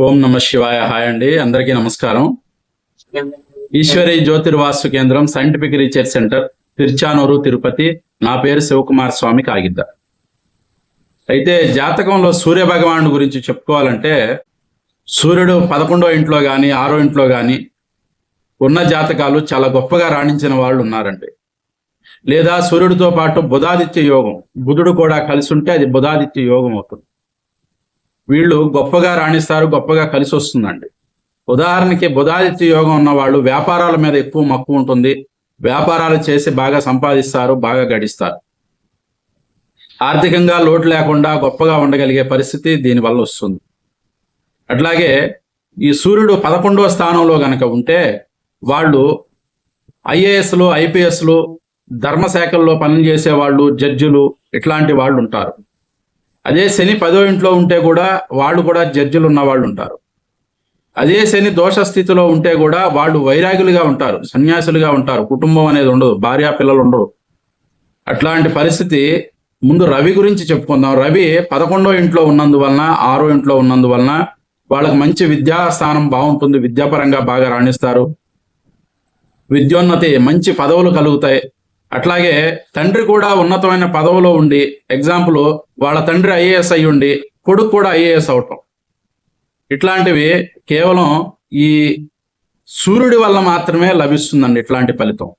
ఓం నమ శివాయ. హాయ్ అండి, అందరికీ నమస్కారం. ఈశ్వరి జ్యోతిర్వాస్తు కేంద్రం scientific research centre, Tiruchanur, Tirupati. నా పేరు శివకుమార్ స్వామి కాగిద్ద. అయితే జాతకంలో సూర్య భగవానుడి గురించి చెప్పుకోవాలంటే, సూర్యుడు 11వ ఇంట్లో కానీ 6వ ఇంట్లో కానీ ఉన్న జాతకాలు చాలా గొప్పగా రాణించిన వాళ్ళు ఉన్నారండి. లేదా సూర్యుడితో పాటు బుధాదిత్య యోగం, బుధుడు కూడా కలిసి ఉంటే అది బుధాదిత్య యోగం అవుతుంది. వీళ్ళు గొప్పగా రాణిస్తారు, గొప్పగా కలిసి వస్తుందండి. ఉదాహరణకి బుధాదిత్య యోగం ఉన్న వాళ్ళు వ్యాపారాల మీద ఎక్కువ మక్కువ ఉంటుంది. వ్యాపారాలు చేసి బాగా సంపాదిస్తారు, బాగా గడిస్తారు. ఆర్థికంగా లోటు లేకుండా గొప్పగా ఉండగలిగే పరిస్థితి దీనివల్ల వస్తుంది. అట్లాగే ఈ సూర్యుడు 11వ స్థానంలో గనక ఉంటే వాళ్ళు ఐఏఎస్లు, ఐపీఎస్లు, ధర్మశాఖల్లో పనులు చేసేవాళ్ళు, జడ్జిలు, ఇట్లాంటి వాళ్ళు ఉంటారు. అదే శని 10వ ఇంట్లో ఉంటే కూడా వాళ్ళు కూడా జడ్జిలు ఉన్న వాళ్ళు ఉంటారు. అదే శని దోష స్థితిలో ఉంటే కూడా వాళ్ళు వైరాగులుగా ఉంటారు, సన్యాసులుగా ఉంటారు. కుటుంబం అనేది ఉండదు, భార్యా పిల్లలు ఉండరు. అట్లాంటి పరిస్థితి. ముందు రవి గురించి చెప్పుకుందాం. రవి 11వ ఇంట్లో ఉన్నందువలన, 6వ ఇంట్లో ఉన్నందువలన వాళ్ళకి మంచి విద్యా స్థానం బాగుంటుంది. విద్యాపరంగా బాగా రాణిస్తారు. విద్యోన్నతి, మంచి పదవులు కలుగుతాయి. అట్లాగే తండ్రి కూడా ఉన్నతమైన పదవిలో ఉండి, ఎగ్జాంపుల్ వాళ్ళ తండ్రి ఐఏఎస్ అయ్యి ఉండి కొడుకు కూడా ఐఏఎస్ అవటం, ఇట్లాంటివి కేవలం ఈ సూర్యుడి వల్ల మాత్రమే లభిస్తుందండి. ఇట్లాంటి ఫలితం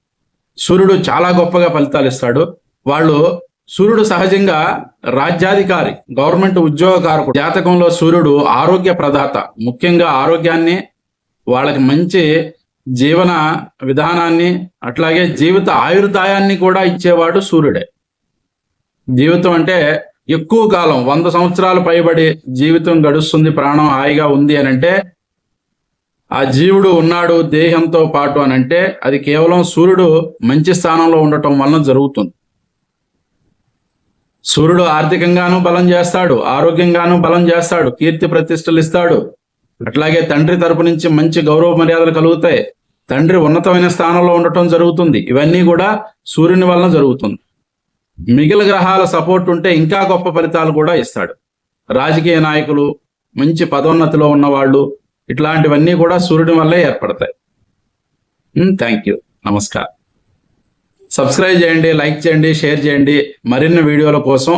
సూర్యుడు చాలా గొప్పగా ఫలితాలు ఇస్తాడు. సూర్యుడు సహజంగా రాజ్యాధికారి, గవర్నమెంట్ ఉద్యోగకారకుడు. జాతకంలో సూర్యుడు ఆరోగ్య ప్రదాత. ముఖ్యంగా ఆరోగ్యాన్ని, వాళ్ళకి మంచి జీవన విధానాన్ని, అట్లాగే జీవిత ఆయుర్దాయాన్ని కూడా ఇచ్చేవాడు సూర్యుడే. జీవితం అంటే ఎక్కువ కాలం 100 సంవత్సరాలు పైబడి జీవితం గడుస్తుంది, ప్రాణం హాయిగా ఉంది అని అంటే, ఆ జీవుడు ఉన్నాడు దేహంతో పాటు అని అంటే అది కేవలం సూర్యుడు మంచి స్థానంలో ఉండటం వలన జరుగుతుంది. సూర్యుడు ఆర్థికంగానూ బలం చేస్తాడు, ఆరోగ్యంగానూ బలం చేస్తాడు, కీర్తి ప్రతిష్టలు ఇస్తాడు. అట్లాగే తండ్రి తరపు నుంచి మంచి గౌరవ మర్యాదలు కలుగుతాయి. తండ్రి ఉన్నతమైన స్థానంలో ఉండటం జరుగుతుంది. ఇవన్నీ కూడా సూర్యుని వలన జరుగుతుంది. మిగిలిన గ్రహాల సపోర్ట్ ఉంటే ఇంకా గొప్ప ఫలితాలు కూడా ఇస్తాడు. రాజకీయ నాయకులు, మంచి పదోన్నతిలో ఉన్నవాళ్ళు, ఇట్లాంటివన్నీ కూడా సూర్యుని వల్లే ఏర్పడతాయి. థ్యాంక్ యూ, నమస్కారం. సబ్స్క్రైబ్ చేయండి, లైక్ చేయండి, షేర్ చేయండి మరిన్ని వీడియోల కోసం.